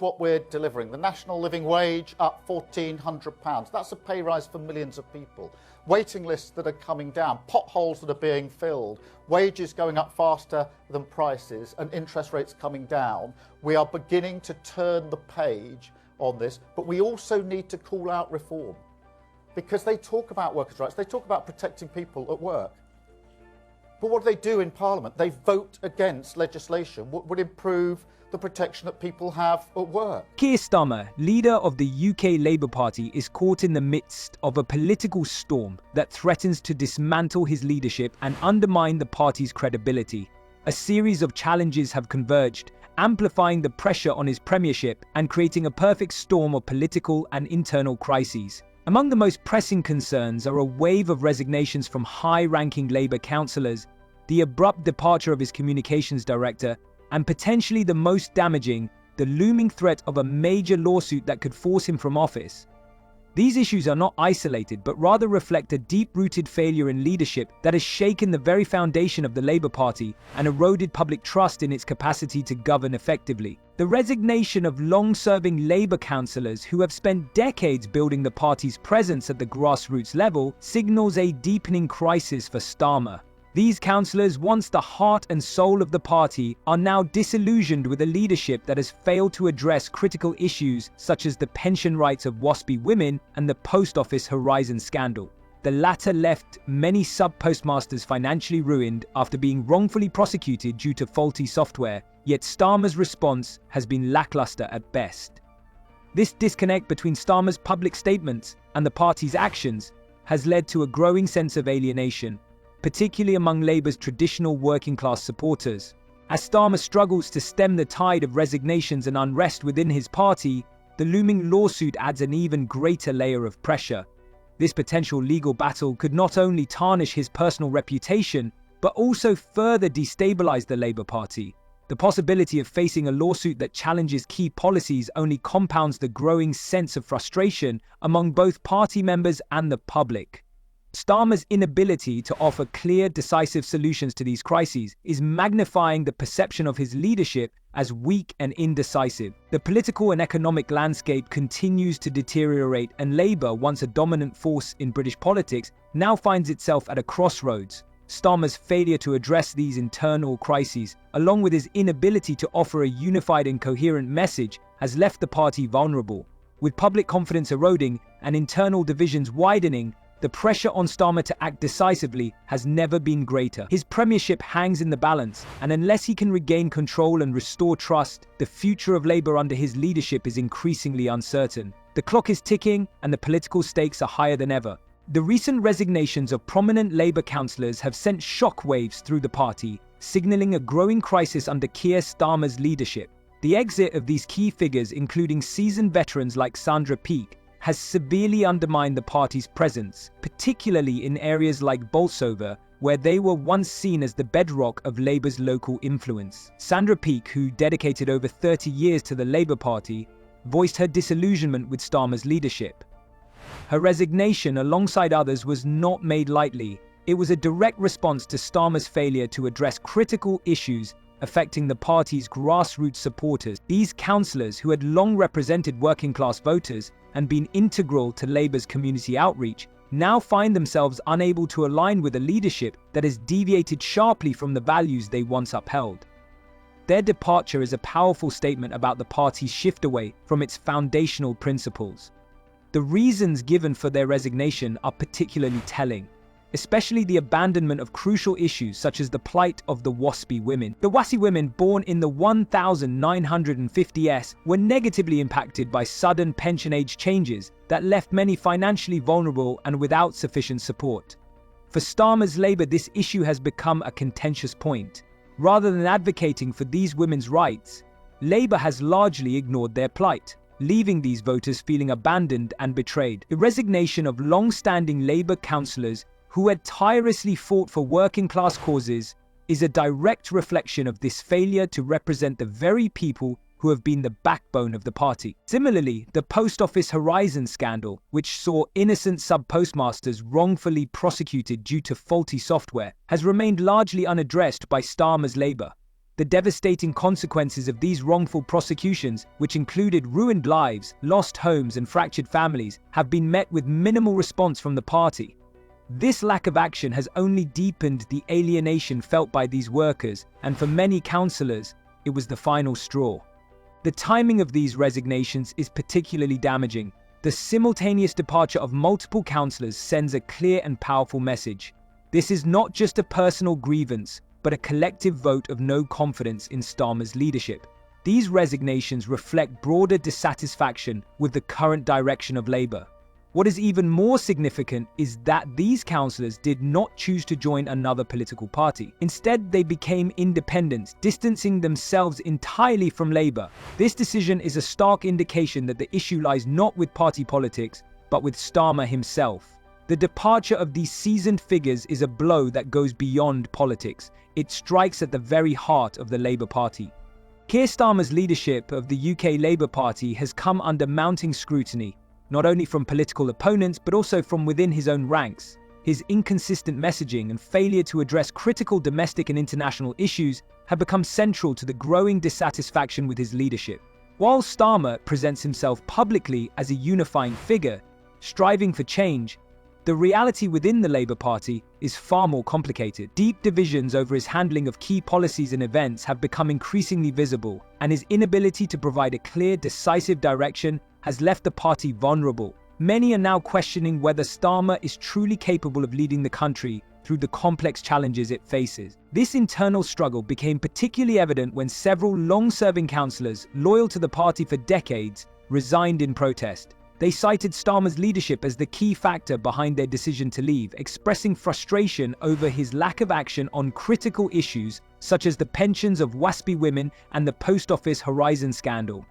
what we're delivering. The national living wage up £1,400. That's a pay rise for millions of people. Waiting lists that are coming down, potholes that are being filled, wages going up faster than prices, and interest rates coming down. We are beginning to turn the page on this, but we also need to call out reform, because they talk about workers' rights, they talk about protecting people at work. But what do they do in Parliament? They vote against legislation what would improve the protection that people have at work. Keir Starmer, leader of the UK Labour Party, is caught in the midst of a political storm that threatens to dismantle his leadership and undermine the party's credibility. A series of challenges have converged, amplifying the pressure on his premiership and creating a perfect storm of political and internal crises. Among the most pressing concerns are a wave of resignations from high-ranking Labour councillors, the abrupt departure of his communications director, and potentially the most damaging, the looming threat of a major lawsuit that could force him from office. These issues are not isolated, but rather reflect a deep-rooted failure in leadership that has shaken the very foundation of the Labour Party and eroded public trust in its capacity to govern effectively. The resignation of long-serving Labour councillors who have spent decades building the party's presence at the grassroots level signals a deepening crisis for Starmer. These councillors, once the heart and soul of the party, are now disillusioned with a leadership that has failed to address critical issues such as the pension rights of WASPy women and the Post Office Horizon scandal. The latter left many sub-postmasters financially ruined after being wrongfully prosecuted due to faulty software, yet Starmer's response has been lackluster at best. This disconnect between Starmer's public statements and the party's actions has led to a growing sense of alienation, particularly among Labour's traditional working-class supporters. As Starmer struggles to stem the tide of resignations and unrest within his party, the looming lawsuit adds an even greater layer of pressure. This potential legal battle could not only tarnish his personal reputation, but also further destabilise the Labour Party. The possibility of facing a lawsuit that challenges key policies only compounds the growing sense of frustration among both party members and the public. Starmer's inability to offer clear, decisive solutions to these crises is magnifying the perception of his leadership as weak and indecisive. The political and economic landscape continues to deteriorate, and Labour, once a dominant force in British politics, now finds itself at a crossroads. Starmer's failure to address these internal crises, along with his inability to offer a unified and coherent message, has left the party vulnerable. With public confidence eroding and internal divisions widening, the pressure on Starmer to act decisively has never been greater. His premiership hangs in the balance, and unless he can regain control and restore trust, the future of Labour under his leadership is increasingly uncertain. The clock is ticking, and the political stakes are higher than ever. The recent resignations of prominent Labour councillors have sent shockwaves through the party, signalling a growing crisis under Keir Starmer's leadership. The exit of these key figures, including seasoned veterans like Sandra Peake, has severely undermined the party's presence, particularly in areas like Bolsover, where they were once seen as the bedrock of Labour's local influence. Sandra Peake, who dedicated over 30 years to the Labour Party, voiced her disillusionment with Starmer's leadership. Her resignation, alongside others, was not made lightly. It was a direct response to Starmer's failure to address critical issues affecting the party's grassroots supporters. These councillors, who had long represented working-class voters and been integral to Labour's community outreach, now find themselves unable to align with a leadership that has deviated sharply from the values they once upheld. Their departure is a powerful statement about the party's shift away from its foundational principles. The reasons given for their resignation are particularly telling, especially the abandonment of crucial issues such as the plight of the WASPy women. The WASPy women born in the 1950s were negatively impacted by sudden pension age changes that left many financially vulnerable and without sufficient support. For Starmer's Labour, this issue has become a contentious point. Rather than advocating for these women's rights, Labour has largely ignored their plight, leaving these voters feeling abandoned and betrayed. The resignation of long-standing Labour councillors who had tirelessly fought for working-class causes is a direct reflection of this failure to represent the very people who have been the backbone of the party. Similarly, the Post Office Horizon scandal, which saw innocent sub-postmasters wrongfully prosecuted due to faulty software, has remained largely unaddressed by Starmer's Labour. The devastating consequences of these wrongful prosecutions, which included ruined lives, lost homes, and fractured families, have been met with minimal response from the party. This lack of action has only deepened the alienation felt by these workers, and for many councillors, it was the final straw. The timing of these resignations is particularly damaging. The simultaneous departure of multiple councillors sends a clear and powerful message. This is not just a personal grievance, but a collective vote of no confidence in Starmer's leadership. These resignations reflect broader dissatisfaction with the current direction of Labour. What is even more significant is that these councillors did not choose to join another political party. Instead, they became independents, distancing themselves entirely from Labour. This decision is a stark indication that the issue lies not with party politics, but with Starmer himself. The departure of these seasoned figures is a blow that goes beyond politics. It strikes at the very heart of the Labour Party. Keir Starmer's leadership of the UK Labour Party has come under mounting scrutiny, not only from political opponents but also from within his own ranks. His inconsistent messaging and failure to address critical domestic and international issues have become central to the growing dissatisfaction with his leadership. While Starmer presents himself publicly as a unifying figure, striving for change, the reality within the Labour Party is far more complicated. Deep divisions over his handling of key policies and events have become increasingly visible, and his inability to provide a clear, decisive direction has left the party vulnerable. Many are now questioning whether Starmer is truly capable of leading the country through the complex challenges it faces. This internal struggle became particularly evident when several long-serving councillors, loyal to the party for decades, resigned in protest. They cited Starmer's leadership as the key factor behind their decision to leave, expressing frustration over his lack of action on critical issues such as the pensions of WASPy women and the Post Office Horizon scandal.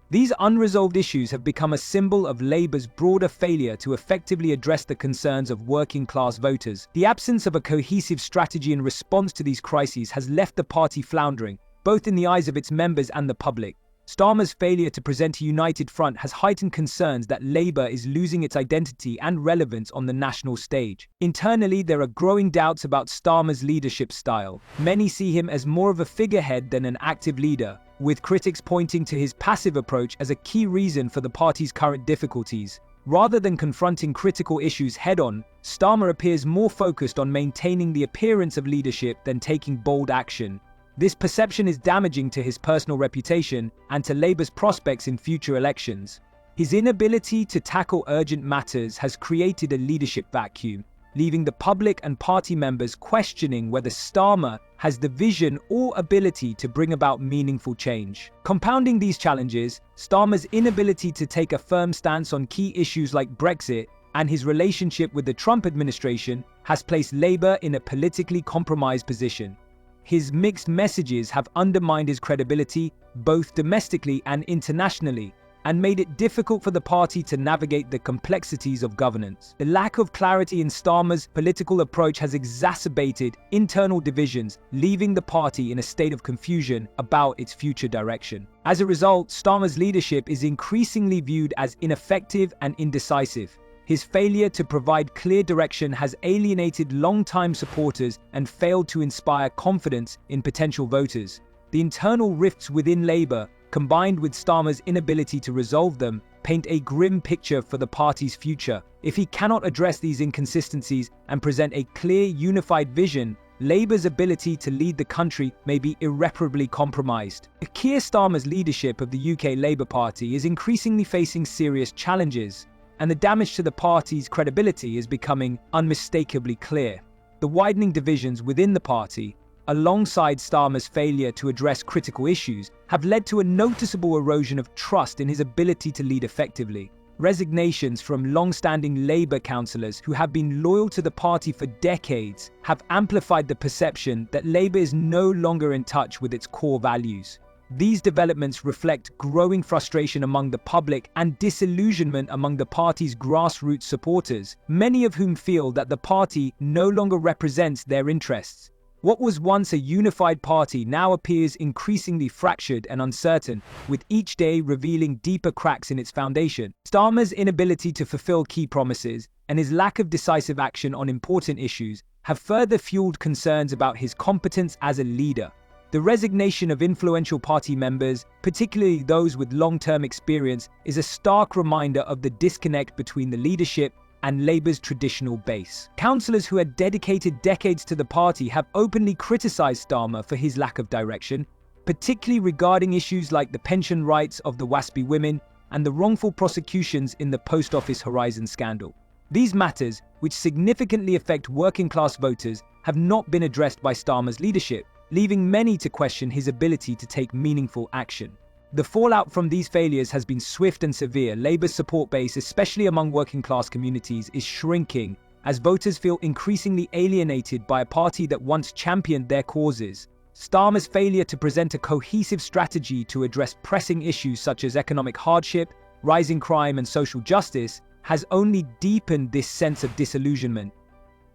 These unresolved issues have become a symbol of Labour's broader failure to effectively address the concerns of working-class voters. The absence of a cohesive strategy in response to these crises has left the party floundering, both in the eyes of its members and the public. Starmer's failure to present a united front has heightened concerns that Labour is losing its identity and relevance on the national stage. Internally, there are growing doubts about Starmer's leadership style. Many see him as more of a figurehead than an active leader, with critics pointing to his passive approach as a key reason for the party's current difficulties. Rather than confronting critical issues head-on, Starmer appears more focused on maintaining the appearance of leadership than taking bold action. This perception is damaging to his personal reputation and to Labour's prospects in future elections. His inability to tackle urgent matters has created a leadership vacuum, leaving the public and party members questioning whether Starmer has the vision or ability to bring about meaningful change. Compounding these challenges, Starmer's inability to take a firm stance on key issues like Brexit and his relationship with the Trump administration has placed Labour in a politically compromised position. His mixed messages have undermined his credibility, both domestically and internationally, and made it difficult for the party to navigate the complexities of governance. The lack of clarity in Starmer's political approach has exacerbated internal divisions, leaving the party in a state of confusion about its future direction. As a result, Starmer's leadership is increasingly viewed as ineffective and indecisive. His failure to provide clear direction has alienated long-time supporters and failed to inspire confidence in potential voters. The internal rifts within Labour, combined with Starmer's inability to resolve them, paint a grim picture for the party's future. If he cannot address these inconsistencies and present a clear, unified vision, Labour's ability to lead the country may be irreparably compromised. Keir Starmer's leadership of the UK Labour Party is increasingly facing serious challenges, and the damage to the party's credibility is becoming unmistakably clear. The widening divisions within the party, alongside Starmer's failure to address critical issues, have led to a noticeable erosion of trust in his ability to lead effectively. Resignations from long-standing Labour councillors who have been loyal to the party for decades have amplified the perception that Labour is no longer in touch with its core values. These developments reflect growing frustration among the public and disillusionment among the party's grassroots supporters, many of whom feel that the party no longer represents their interests. What was once a unified party now appears increasingly fractured and uncertain, with each day revealing deeper cracks in its foundation. Starmer's inability to fulfill key promises and his lack of decisive action on important issues have further fueled concerns about his competence as a leader. The resignation of influential party members, particularly those with long-term experience, is a stark reminder of the disconnect between the leadership and Labour's traditional base. Councillors who had dedicated decades to the party have openly criticised Starmer for his lack of direction, particularly regarding issues like the pension rights of the WASPI women and the wrongful prosecutions in the Post Office Horizon scandal. These matters, which significantly affect working-class voters, have not been addressed by Starmer's leadership, leaving many to question his ability to take meaningful action. The fallout from these failures has been swift and severe. Labour's support base, especially among working-class communities, is shrinking as voters feel increasingly alienated by a party that once championed their causes. Starmer's failure to present a cohesive strategy to address pressing issues such as economic hardship, rising crime, and social justice has only deepened this sense of disillusionment.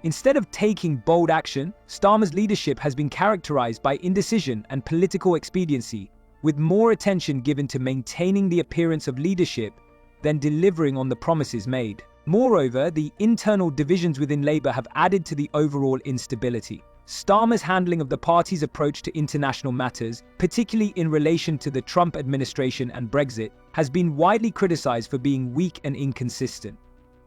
Instead of taking bold action, Starmer's leadership has been characterized by indecision and political expediency, with more attention given to maintaining the appearance of leadership than delivering on the promises made. Moreover, the internal divisions within Labour have added to the overall instability. Starmer's handling of the party's approach to international matters, particularly in relation to the Trump administration and Brexit, has been widely criticized for being weak and inconsistent.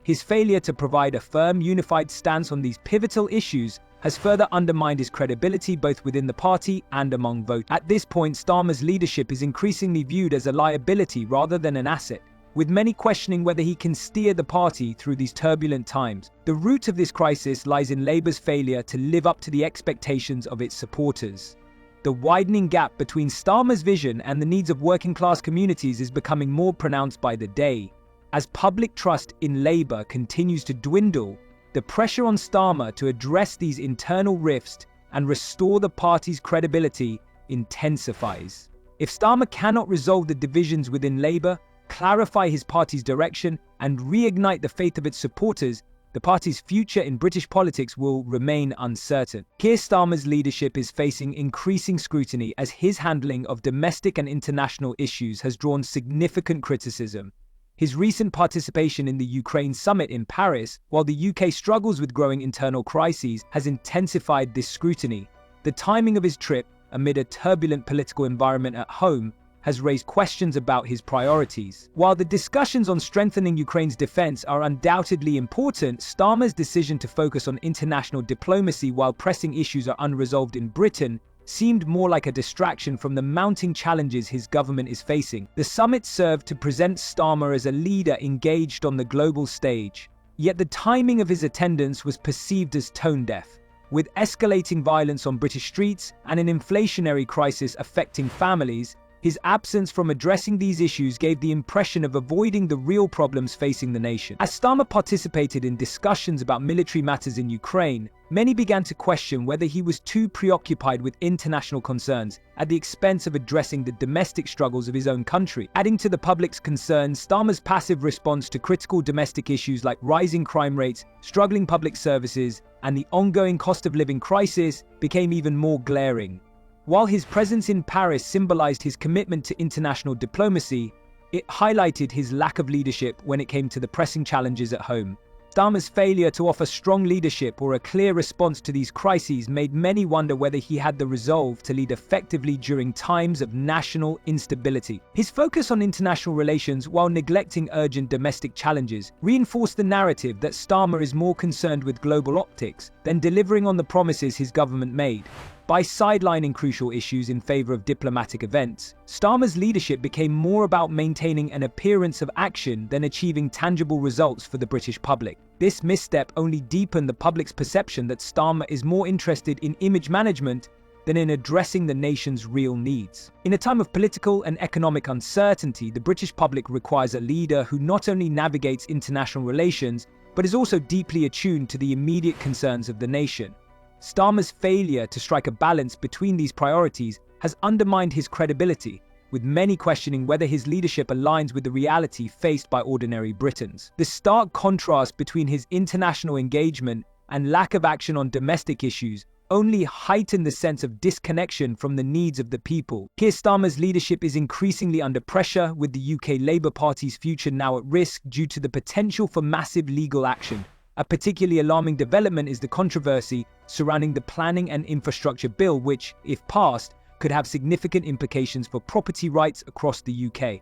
His failure to provide a firm, unified stance on these pivotal issues has further undermined his credibility both within the party and among voters. At this point, Starmer's leadership is increasingly viewed as a liability rather than an asset, with many questioning whether he can steer the party through these turbulent times. The root of this crisis lies in Labour's failure to live up to the expectations of its supporters. The widening gap between Starmer's vision and the needs of working-class communities is becoming more pronounced by the day. As public trust in Labour continues to dwindle, the pressure on Starmer to address these internal rifts and restore the party's credibility intensifies. If Starmer cannot resolve the divisions within Labour, clarify his party's direction, and reignite the faith of its supporters, the party's future in British politics will remain uncertain. Keir Starmer's leadership is facing increasing scrutiny as his handling of domestic and international issues has drawn significant criticism. His recent participation in the Ukraine summit in Paris, while the UK struggles with growing internal crises, has intensified this scrutiny. The timing of his trip, amid a turbulent political environment at home, has raised questions about his priorities. While the discussions on strengthening Ukraine's defense are undoubtedly important, Starmer's decision to focus on international diplomacy while pressing issues are unresolved in Britain seemed more like a distraction from the mounting challenges his government is facing. The summit served to present Starmer as a leader engaged on the global stage, yet the timing of his attendance was perceived as tone-deaf. With escalating violence on British streets and an inflationary crisis affecting families, his absence from addressing these issues gave the impression of avoiding the real problems facing the nation. As Starmer participated in discussions about military matters in Ukraine, many began to question whether he was too preoccupied with international concerns at the expense of addressing the domestic struggles of his own country. Adding to the public's concerns, Starmer's passive response to critical domestic issues like rising crime rates, struggling public services, and the ongoing cost of living crisis became even more glaring. While his presence in Paris symbolized his commitment to international diplomacy, it highlighted his lack of leadership when it came to the pressing challenges at home. Starmer's failure to offer strong leadership or a clear response to these crises made many wonder whether he had the resolve to lead effectively during times of national instability. His focus on international relations while neglecting urgent domestic challenges reinforced the narrative that Starmer is more concerned with global optics than delivering on the promises his government made. By sidelining crucial issues in favor of diplomatic events, Starmer's leadership became more about maintaining an appearance of action than achieving tangible results for the British public. This misstep only deepened the public's perception that Starmer is more interested in image management than in addressing the nation's real needs. In a time of political and economic uncertainty, the British public requires a leader who not only navigates international relations, but is also deeply attuned to the immediate concerns of the nation. Starmer's failure to strike a balance between these priorities has undermined his credibility, with many questioning whether his leadership aligns with the reality faced by ordinary Britons. The stark contrast between his international engagement and lack of action on domestic issues only heightened the sense of disconnection from the needs of the people. Keir Starmer's leadership is increasingly under pressure, with the UK Labour Party's future now at risk due to the potential for massive legal action. A particularly alarming development is the controversy surrounding the Planning and Infrastructure Bill, which, if passed, could have significant implications for property rights across the UK.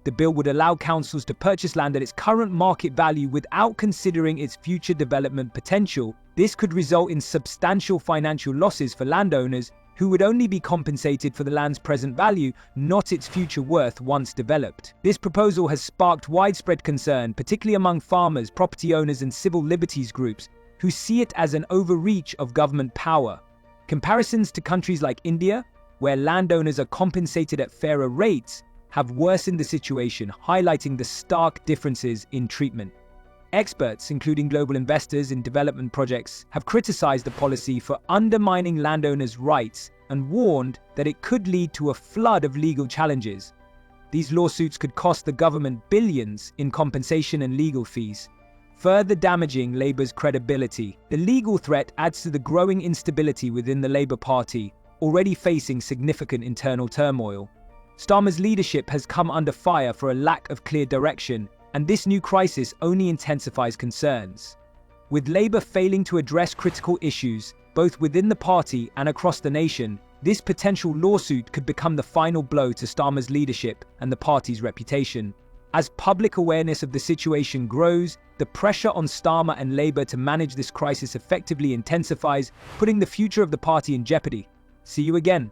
The bill would allow councils to purchase land at its current market value without considering its future development potential. This could result in substantial financial losses for landowners who would only be compensated for the land's present value, not its future worth once developed. This proposal has sparked widespread concern, particularly among farmers, property owners, and civil liberties groups, who see it as an overreach of government power. Comparisons to countries like India, where landowners are compensated at fairer rates, have worsened the situation, highlighting the stark differences in treatment. Experts, including global investors in development projects, have criticized the policy for undermining landowners' rights and warned that it could lead to a flood of legal challenges. These lawsuits could cost the government billions in compensation and legal fees, further damaging Labour's credibility. The legal threat adds to the growing instability within the Labour Party, already facing significant internal turmoil. Starmer's leadership has come under fire for a lack of clear direction, and this new crisis only intensifies concerns. With Labour failing to address critical issues, both within the party and across the nation, this potential lawsuit could become the final blow to Starmer's leadership and the party's reputation. As public awareness of the situation grows, the pressure on Starmer and Labour to manage this crisis effectively intensifies, putting the future of the party in jeopardy. See you again.